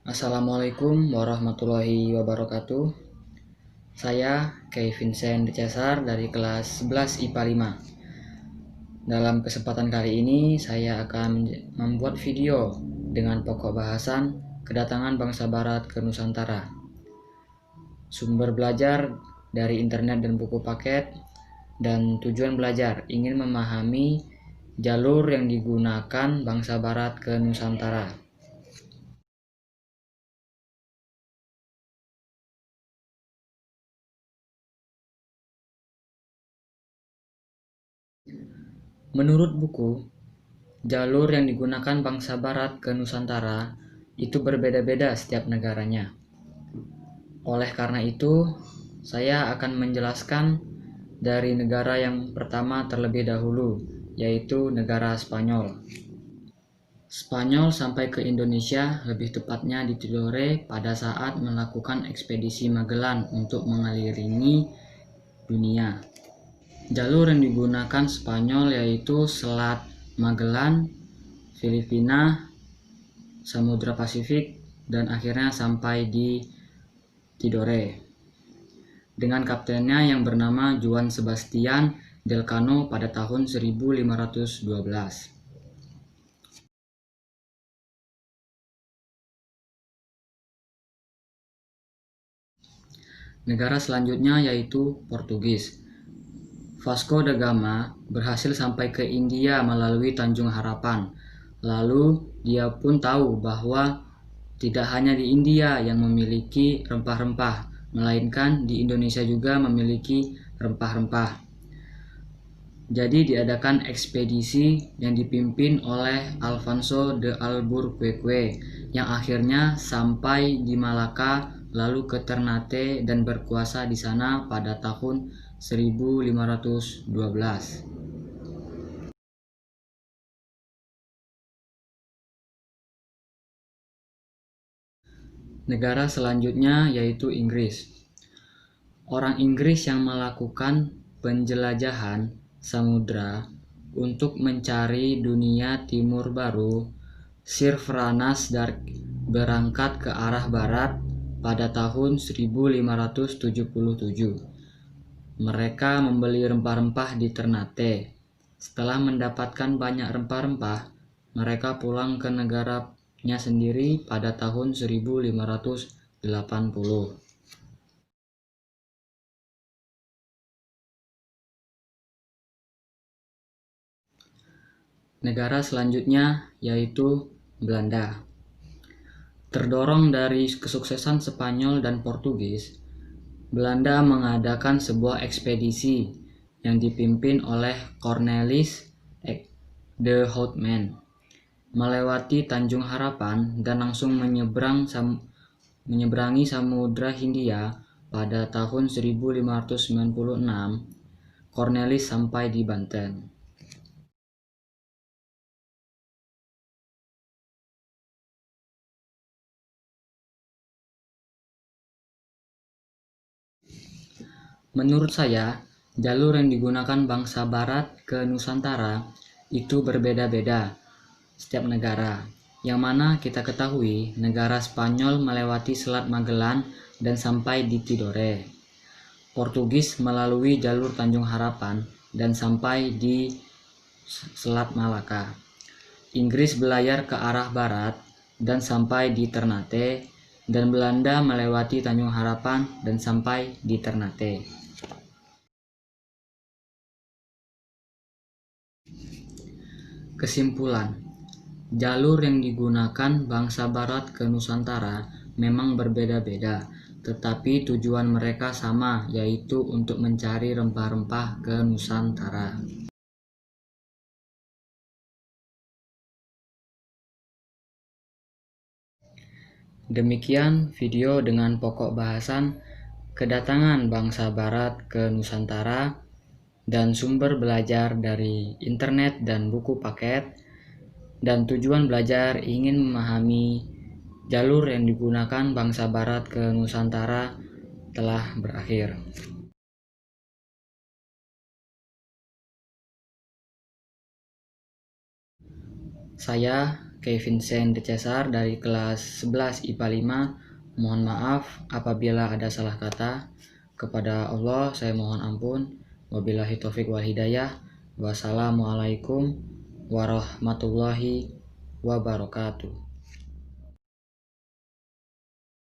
Assalamualaikum warahmatullahi wabarakatuh. Saya Kay Vincent Cesar dari kelas 11 IPA 5. Dalam kesempatan kali ini saya akan membuat video dengan pokok bahasan kedatangan bangsa barat ke Nusantara. Sumber belajar dari internet dan buku paket, dan tujuan belajar ingin memahami jalur yang digunakan bangsa barat ke Nusantara. Menurut buku, jalur yang digunakan bangsa barat ke Nusantara itu berbeda-beda setiap negaranya. Oleh karena itu, saya akan menjelaskan dari negara yang pertama terlebih dahulu, yaitu negara Spanyol. Spanyol sampai ke Indonesia, lebih tepatnya di Tidore, pada saat melakukan ekspedisi Magellan untuk mengelilingi dunia. Jalur yang digunakan Spanyol yaitu Selat Magellan, Filipina, Samudra Pasifik, dan akhirnya sampai di Tidore dengan kaptennya yang bernama Juan Sebastian Elcano pada tahun 1512. Negara selanjutnya yaitu Portugis. Vasco da Gama berhasil sampai ke India melalui Tanjung Harapan. Lalu dia pun tahu bahwa tidak hanya di India yang memiliki rempah-rempah, melainkan di Indonesia juga memiliki rempah-rempah. Jadi diadakan ekspedisi yang dipimpin oleh Alfonso de Alburquerque yang akhirnya sampai di Malaka, lalu ke Ternate dan berkuasa di sana pada tahun 1512. Negara selanjutnya yaitu Inggris. Orang Inggris yang melakukan penjelajahan samudra untuk mencari dunia timur baru, Sir Francis Drake berangkat ke arah barat pada tahun 1577. Mereka membeli rempah-rempah di Ternate. Setelah mendapatkan banyak rempah-rempah, mereka pulang ke negaranya sendiri pada tahun 1580. Negara selanjutnya yaitu Belanda. Terdorong dari kesuksesan Spanyol dan Portugis, Belanda mengadakan sebuah ekspedisi yang dipimpin oleh Cornelis de Houtman melewati Tanjung Harapan dan langsung menyeberangi Samudra Hindia. Pada tahun 1596, Cornelis sampai di Banten. Menurut saya, jalur yang digunakan bangsa barat ke Nusantara itu berbeda-beda setiap negara. Yang mana kita ketahui, negara Spanyol melewati Selat Magellan dan sampai di Tidore. Portugis melalui jalur Tanjung Harapan dan sampai di Selat Malaka. Inggris belayar ke arah barat dan sampai di Ternate, dan Belanda melewati Tanjung Harapan dan sampai di Ternate. Kesimpulan, jalur yang digunakan bangsa barat ke Nusantara memang berbeda-beda, tetapi tujuan mereka sama, yaitu untuk mencari rempah-rempah ke Nusantara. Demikian video dengan pokok bahasan kedatangan bangsa barat ke Nusantara dan sumber belajar dari internet dan buku paket, dan tujuan belajar ingin memahami jalur yang digunakan bangsa barat ke Nusantara telah berakhir. Saya Kevin Sen de Cesar dari kelas 11 IPA 5. Mohon maaf apabila ada salah kata. Kepada Allah saya mohon ampun. Wabillahi taufik wal hidayah. Wassalamualaikum warahmatullahi wabarakatuh.